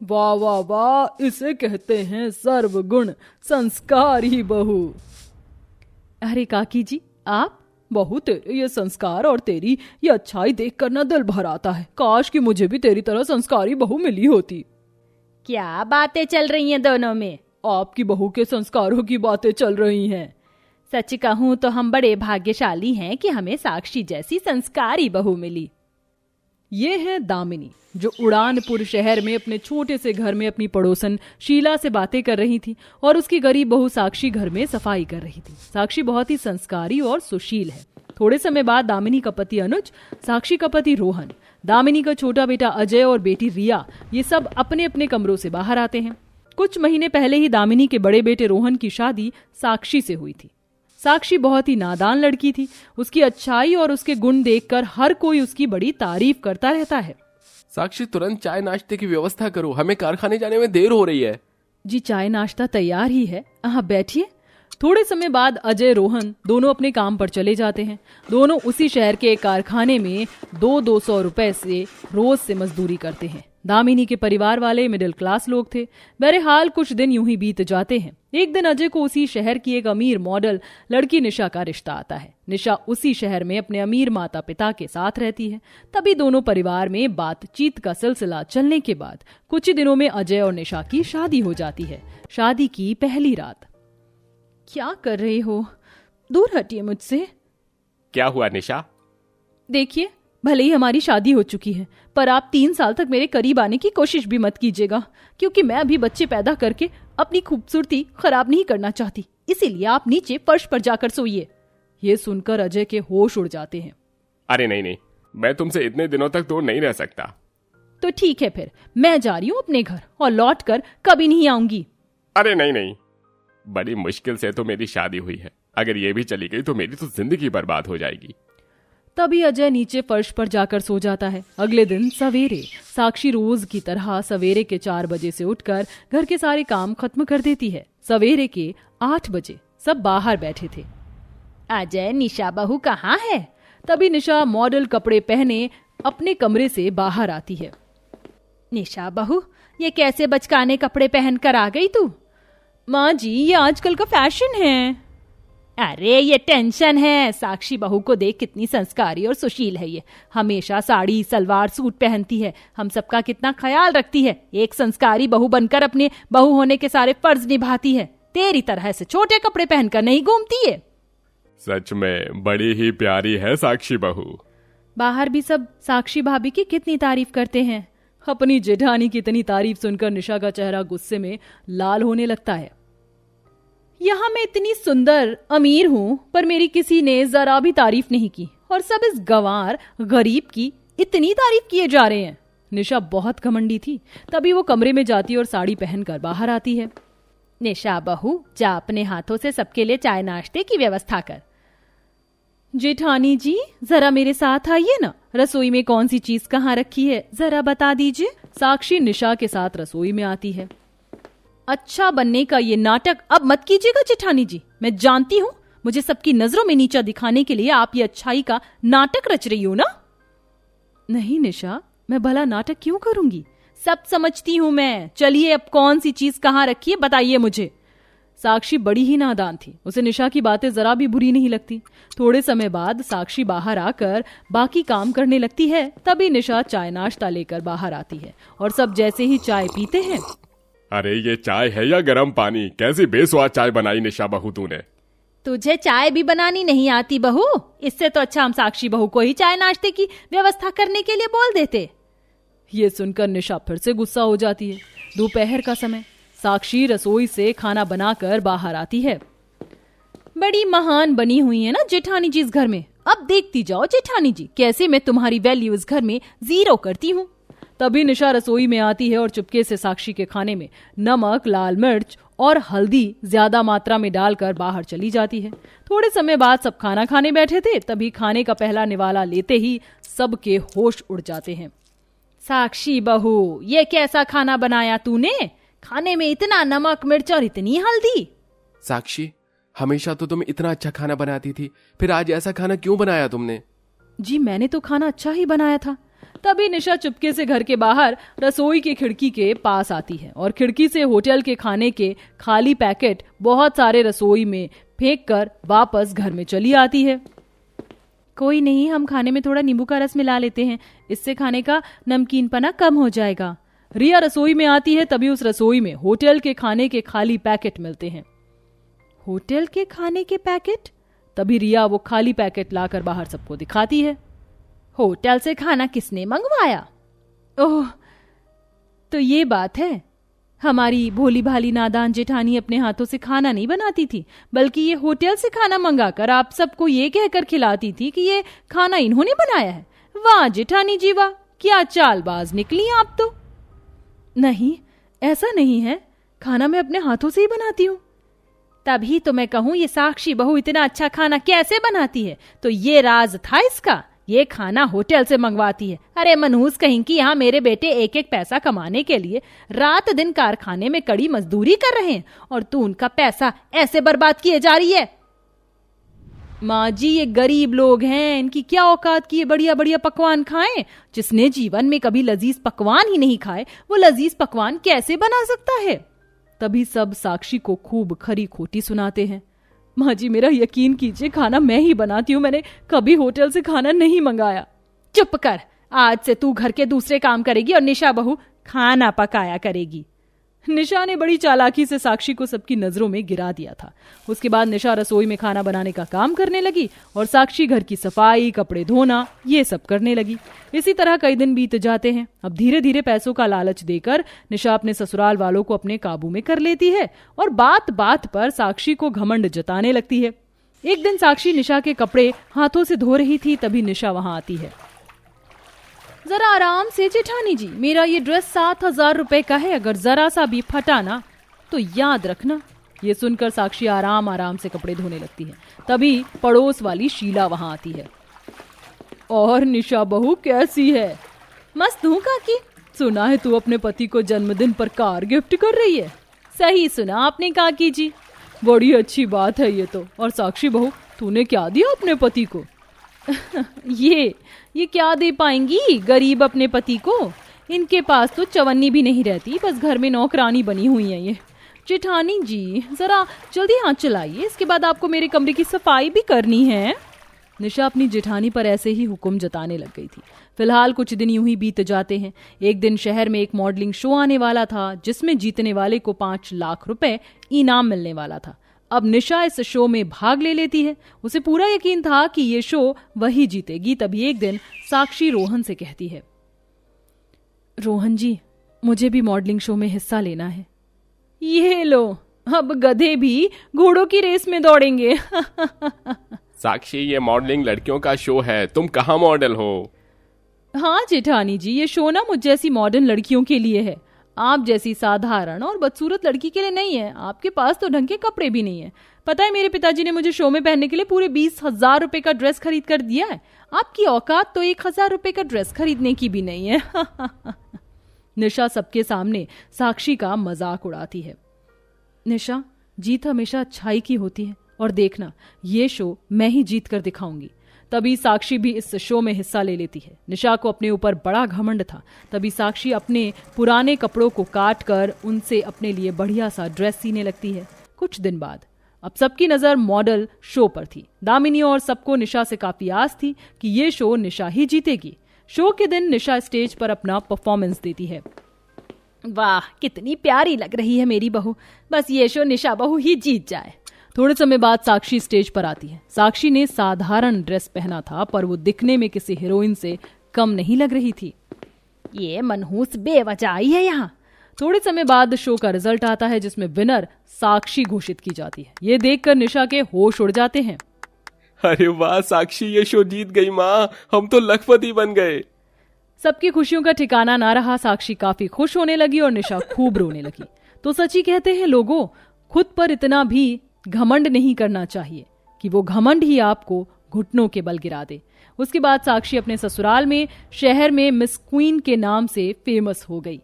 वाह वाह वाह, इसे कहते हैं सर्वगुण संस्कारी बहू। अरे काकी जी, आप? बहू, तेरे ये संस्कार और तेरी ये अच्छाई देख कर ना दिल भर आता है। काश कि मुझे भी तेरी तरह संस्कारी बहू मिली होती। क्या बातें चल रही हैं दोनों में? आपकी बहू के संस्कारों की बातें चल रही हैं। सच कहूं तो हम बड़े भाग्यशाली हैं कि हमें साक्षी जैसी संस्कारी बहू मिली। ये है दामिनी, जो उड़ानपुर शहर में अपने छोटे से घर में अपनी पड़ोसन शीला से बातें कर रही थी और उसकी गरीब बहू साक्षी घर में सफाई कर रही थी। साक्षी बहुत ही संस्कारी और सुशील है। थोड़े समय बाद दामिनी का पति अनुज, साक्षी का पति रोहन, दामिनी का छोटा बेटा अजय और बेटी रिया, ये सब अपने अपने कमरों से बाहर आते हैं। कुछ महीने पहले ही दामिनी के बड़े बेटे रोहन की शादी साक्षी से हुई थी। साक्षी बहुत ही नादान लड़की थी। उसकी अच्छाई और उसके गुण देखकर हर कोई उसकी बड़ी तारीफ करता रहता है। साक्षी, तुरंत चाय नाश्ते की व्यवस्था करो, हमें कारखाने जाने में देर हो रही है। जी, चाय नाश्ता तैयार ही है, आप बैठिए। थोड़े समय बाद अजय रोहन दोनों अपने काम पर चले जाते हैं। दोनों उसी शहर के कारखाने में 200 रुपए से रोज से मजदूरी करते हैं। दामिनी के परिवार वाले मिडिल क्लास लोग थे। बहरहाल कुछ दिन यूं ही बीत जाते हैं। एक दिन अजय को उसी शहर की एक अमीर मॉडल लड़की निशा का रिश्ता आता है। निशा उसी शहर में अपने अमीर माता पिता के साथ रहती है। तभी दोनों परिवार में बातचीत का सिलसिला चलने के बाद कुछ ही दिनों में अजय और निशा की शादी हो जाती है। शादी की पहली रात। क्या कर रहे हो? दूर हटिए मुझसे। क्या हुआ निशा? देखिए, भले ही हमारी शादी हो चुकी है, पर आप 3 साल तक मेरे करीब आने की कोशिश भी मत कीजिएगा, क्योंकि मैं अभी बच्चे पैदा करके अपनी खूबसूरती खराब नहीं करना चाहती। इसीलिए आप नीचे फर्श पर जाकर सोइए। ये सुनकर अजय के होश उड़ जाते हैं। अरे नहीं, मैं तुमसे इतने दिनों तक दूर नहीं रह सकता। तो ठीक है, फिर मैं जा रही हूँ अपने घर और लौट कर कभी नहीं आऊंगी। अरे नहीं, बड़ी मुश्किल से तो मेरी शादी हुई है। अगर ये भी चली गई तो मेरी तो जिंदगी बर्बाद हो जाएगी। तभी अजय नीचे फर्श पर जाकर सो जाता है। अगले दिन सवेरे साक्षी रोज की तरह सवेरे के 4 बजे से उठकर घर के सारे काम खत्म कर देती है। सवेरे के 8 बजे सब बाहर बैठे थे। अजय, निशा बहू कहाँ है? तभी निशा मॉडल कपड़े पहने अपने कमरे से बाहर आती है। निशा बहू, ये कैसे बचकाने कपड़े पहन कर आ गई तू? माँ जी, ये आजकल का फैशन है। अरे ये टेंशन है। साक्षी बहू को देख, कितनी संस्कारी और सुशील है ये। हमेशा साड़ी सलवार सूट पहनती है, हम सबका कितना ख्याल रखती है। एक संस्कारी बहू बनकर अपने बहू होने के सारे फर्ज निभाती है। तेरी तरह से छोटे कपड़े पहनकर नहीं घूमती है। सच में बड़ी ही प्यारी है साक्षी बहू। बाहर भी सब साक्षी भाभी की कितनी तारीफ करते हैं। अपनी जेठानी की इतनी तारीफ सुनकर निशा का चेहरा गुस्से में लाल होने लगता है। यहाँ मैं इतनी सुंदर अमीर हूँ, पर मेरी किसी ने जरा भी तारीफ नहीं की, और सब इस गंवार गरीब की इतनी तारीफ किए जा रहे हैं। निशा बहुत घमंडी थी। तभी वो कमरे में जाती और साड़ी पहनकर बाहर आती है। निशा बहू, जा अपने हाथों से सबके लिए चाय नाश्ते की व्यवस्था कर। जेठानी जी, जरा मेरे साथ आइए ना। रसोई में कौन सी चीज कहाँ रखी है, जरा बता दीजिए। साक्षी निशा के साथ रसोई में आती है। अच्छा बनने का ये नाटक अब मत कीजिएगा जेठानी जी। मैं जानती हूँ मुझे सबकी नजरों में नीचा दिखाने के लिए आप ये अच्छाई का नाटक रच रही हो ना। नहीं निशा, मैं भला नाटक क्यों करूंगी? सब समझती हूँ मैं। चलिए, अब कौन सी चीज कहाँ रखी है बताइए मुझे। साक्षी बड़ी ही नादान थी। उसे निशा की बातें जरा भी बुरी नहीं लगती। थोड़े समय बाद साक्षी बाहर आकर बाकी काम करने लगती है। तभी निशा चाय नाश्ता लेकर बाहर आती है और सब जैसे ही चाय पीते हैं। अरे ये चाय है या गर्म पानी? कैसी बेस्वाद चाय बनाई निशा बहू तूने। तुझे चाय भी बनानी नहीं आती बहू? इससे तो अच्छा हम साक्षी बहू को ही चाय नाश्ते की व्यवस्था करने के लिए बोल देते। ये सुनकर निशा फिर से गुस्सा हो जाती है। दोपहर का समय। साक्षी रसोई से खाना बनाकर बाहर आती है। बड़ी महान बनी हुई है ना जेठानी जी इस घर में। अब देखती जाओ जेठानी जी, कैसे मैं तुम्हारी वैल्यू इस घर में 0 करती हूँ। तभी निशा रसोई में आती है और चुपके से साक्षी के खाने में नमक, लाल मिर्च और हल्दी ज्यादा मात्रा में डालकर बाहर चली जाती है। थोड़े समय बाद सब खाना खाने बैठे थे। तभी खाने का पहला निवाला लेते ही सबके होश उड़ जाते हैं। साक्षी बहू, ये कैसा खाना बनाया तूने? खाने में इतना नमक, मिर्च और इतनी हल्दी। साक्षी, हमेशा तो तुम इतना अच्छा खाना बनाती थी, फिर आज ऐसा खाना क्यों बनाया तुमने? जी, मैंने तो खाना अच्छा ही बनाया था, तभी निशा चुपके से घर के बाहर रसोई की खिड़की के पास आती है और खिड़की से होटल के खाने के खाली पैकेट बहुत सारे रसोई में फेंक कर वापस घर में चली आती है। कोई नहीं, हम खाने में थोड़ा नींबू का रस मिला लेते हैं, इससे खाने का नमकीनपना कम हो जाएगा। रिया रसोई में आती है, तभी उस रसोई में होटल के खाने के खाली पैकेट मिलते हैं। होटल के खाने के पैकेट? तभी रिया वो खाली पैकेट लाकर बाहर सबको दिखाती है। होटल से खाना किसने मंगवाया? ओह, तो ये बात है। हमारी भोली भाली नादान जेठानी अपने हाथों से खाना नहीं बनाती थी, बल्कि ये होटल से खाना मंगाकर आप सबको ये कहकर खिलाती थी कि ये खाना इन्होंने बनाया है। वाह जेठानी जी वाह, क्या चालबाज निकली आप तो। नहीं, ऐसा नहीं है, खाना मैं अपने हाथों से ही बनाती हूँ। तभी तो मैं कहूँ ये साक्षी बहू इतना अच्छा खाना कैसे बनाती है। तो ये राज था इसका, ये खाना होटल से मंगवाती है। अरे मनहूस कहीं की, यहाँ मेरे बेटे एक एक पैसा कमाने के लिए रात दिन कारखाने में कड़ी मजदूरी कर रहे हैं और तू उनका पैसा ऐसे बर्बाद किए जा रही है। माँ जी, ये गरीब लोग हैं, इनकी क्या औकात की बढ़िया बढ़िया पकवान खाएं। जिसने जीवन में कभी लजीज पकवान ही नहीं खाए वो लजीज पकवान कैसे बना सकता है। तभी सब साक्षी को खूब खरी खोटी सुनाते हैं। माँ जी मेरा यकीन कीजिए, खाना मैं ही बनाती हूँ, मैंने कभी होटल से खाना नहीं मंगाया। चुप कर, आज से तू घर के दूसरे काम करेगी और निशा बहू खाना पकाया करेगी। निशा ने बड़ी चालाकी से साक्षी को सबकी नजरों में गिरा दिया था। उसके बाद निशा रसोई में खाना बनाने का काम करने लगी और साक्षी घर की सफाई, कपड़े धोना ये सब करने लगी। इसी तरह कई दिन बीत जाते हैं। अब धीरे धीरे पैसों का लालच देकर निशा अपने ससुराल वालों को अपने काबू में कर लेती है और बात बात पर साक्षी को घमंड जताने लगती है। एक दिन साक्षी निशा के कपड़े हाथों से धो रही थी, तभी निशा वहां आती है। जरा आराम से जेठानी जी, मेरा ये ड्रेस 7,000 रुपए का है, अगर जरा सा भी फटा ना तो याद रखना। ये सुनकर साक्षी आराम आराम से कपड़े धोने लगती है। तभी पड़ोस वाली शीला वहां आती है। और निशा बहू कैसी है? मस्त हूं काकी। सुना है तू अपने पति को जन्मदिन पर कार गिफ्ट कर रही है। सही सुना आपने काकी जी, बड़ी अच्छी बात है ये तो। और साक्षी बहू, तूने क्या दिया अपने पति को? ये क्या दे पाएंगी गरीब अपने पति को? इनके पास तो चवन्नी भी नहीं रहती, बस घर में नौकरानी बनी हुई है ये। जेठानी जी जरा जल्दी हाथ चलाइए, इसके बाद आपको मेरे कमरे की सफाई भी करनी है। निशा अपनी जेठानी पर ऐसे ही हुक्म जताने लग गई थी। फिलहाल कुछ दिन यूं ही बीत जाते हैं। एक दिन शहर में एक मॉडलिंग शो आने वाला था, जिसमें जीतने वाले को 5 लाख रुपए इनाम मिलने वाला था। अब निशा इस शो में भाग ले लेती है। उसे पूरा यकीन था कि ये शो वही जीतेगी। तभी एक दिन साक्षी रोहन से कहती है, रोहन जी मुझे भी मॉडलिंग शो में हिस्सा लेना है। ये लो, अब गधे भी घोड़ों की रेस में दौड़ेंगे। साक्षी, ये मॉडलिंग लड़कियों का शो है, तुम कहाँ मॉडल हो? हाँ जेठानी जी, ये शो ना मुझ जैसी मॉडर्न लड़कियों के लिए है, आप जैसी साधारण और बदसूरत लड़की के लिए नहीं है। आपके पास तो ढंग के कपड़े भी नहीं है। पता है मेरे पिताजी ने मुझे शो में पहनने के लिए पूरे 20,000 रुपए का ड्रेस खरीद कर दिया है। आपकी औकात तो 1,000 रुपए का ड्रेस खरीदने की भी नहीं है। निशा सबके सामने साक्षी का मजाक उड़ाती है। निशा, जीत हमेशा अच्छाई की होती है और देखना ये शो मैं ही जीत कर दिखाऊंगी। तभी साक्षी भी इस शो में हिस्सा ले लेती है। निशा को अपने ऊपर बड़ा घमंड था। तभी साक्षी अपने पुराने कपड़ों को काट कर उनसे अपने लिए बढ़िया सा ड्रेस सीने लगती है। कुछ दिन बाद अब सबकी नजर मॉडल शो पर थी। दामिनी और सबको निशा से काफी आस थी कि ये शो निशा ही जीतेगी। शो के दिन निशा स्टेज पर अपना परफॉर्मेंस देती है। वाह, कितनी प्यारी लग रही है मेरी बहू, बस ये शो निशा बहू ही जीत जाए। थोड़े समय बाद साक्षी स्टेज पर आती है। साक्षी ने साधारण ड्रेस पहना था, पर वो दिखने में किसी हीरोइन से कम नहीं लग रही थी। ये मनहूस बेवजह आई है यहाँ। थोड़े समय बाद शो का रिजल्ट आता है, जिसमें विनर साक्षी घोषित की जाती है। ये देखकर निशा के होश उड़ जाते हैं। अरे वाह साक्षी, ये शो जीत गई माँ, हम तो लखपति बन गए। सबकी खुशियों का ठिकाना ना रहा। साक्षी काफी खुश होने लगी और निशा खूब रोने लगी। तो सच ही कहते हैं लोगों, खुद पर इतना भी घमंड नहीं करना चाहिए कि वो घमंड ही आपको घुटनों के बल गिरा दे। उसके बाद साक्षी अपने ससुराल में शहर में मिस क्वीन के नाम से फेमस हो गई।